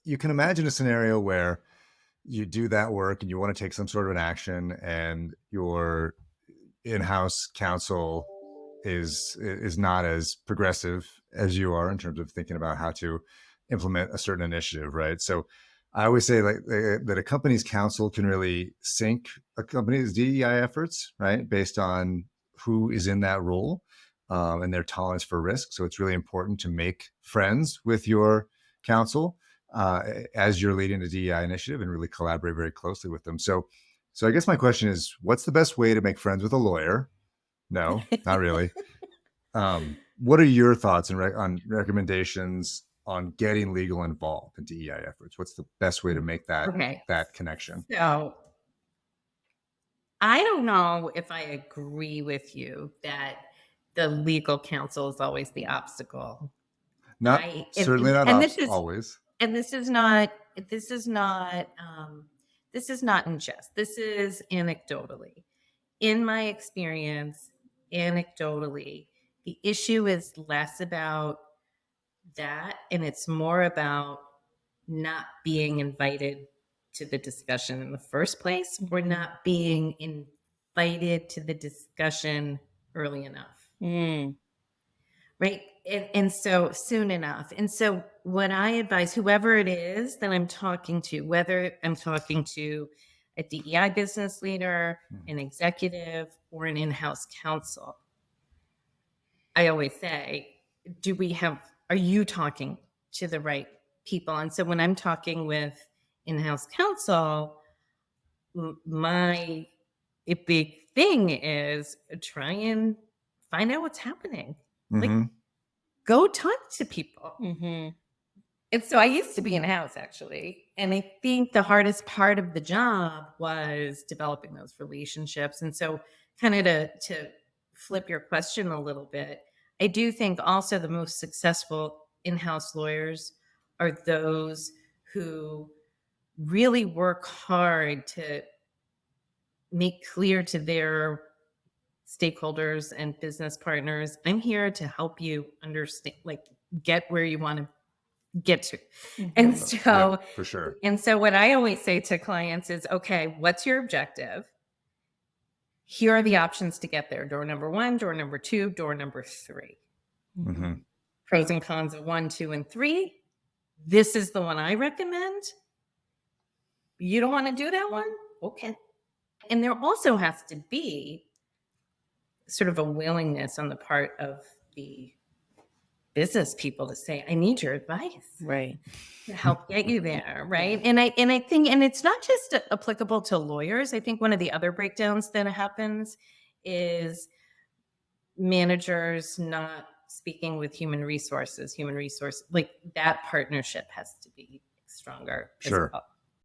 you can imagine a scenario where you do that work and you want to take some sort of an action, and your in-house counsel is not as progressive as you are in terms of thinking about how to implement a certain initiative, right? So I always say like that a company's counsel can really sync a company's DEI efforts, right, based on who is in that role, and their tolerance for risk. So it's really important to make friends with your counsel as you're leading a DEI initiative, and really collaborate very closely with them. So I guess my question is, what's the best way to make friends with a lawyer? No, not really. What are your thoughts and on recommendations on getting legal involved in DEI efforts? What's the best way to make Okay. that connection? So I don't know if I agree with you that the legal counsel is always the obstacle. Not I certainly not and this is always. and this is not this is not this is not in jest. This is anecdotally. In my experience, anecdotally, the issue is less about that and it's more about not being invited to the discussion in the first place. We're not being invited to the discussion early enough. Mm. Right. And so soon enough. And so what I advise whoever it is that I'm talking to, whether I'm talking to a DEI business leader, an executive, or an in-house counsel, I always say, are you talking to the right people? And so when I'm talking with in-house counsel, my big thing is try and find out what's happening. Like, Mm-hmm. go talk to people. Mm-hmm. And so I used to be in house actually. And I think the hardest part of the job was developing those relationships. And so kind of to flip your question a little bit, I do think also the most successful in-house lawyers are those who really work hard to make clear to their stakeholders and business partners, I'm here to help you understand, like, get where you want to get to. And so, Yep, for sure. what I always say to clients is, okay, what's your objective? Here are the options to get there. Door number 1, door number 2, door number 3. Mm-hmm. Pros and cons of 1, 2, and 3. This is the one I recommend. You don't want to do that one? Okay. And there also has to be sort of a willingness on the part of the business people to say, I need your advice. Right. To help get you there, right? And I think, and it's not just applicable to lawyers. I think one of the other breakdowns that happens is managers not speaking with human resource, like that partnership has to be stronger. Sure. As well.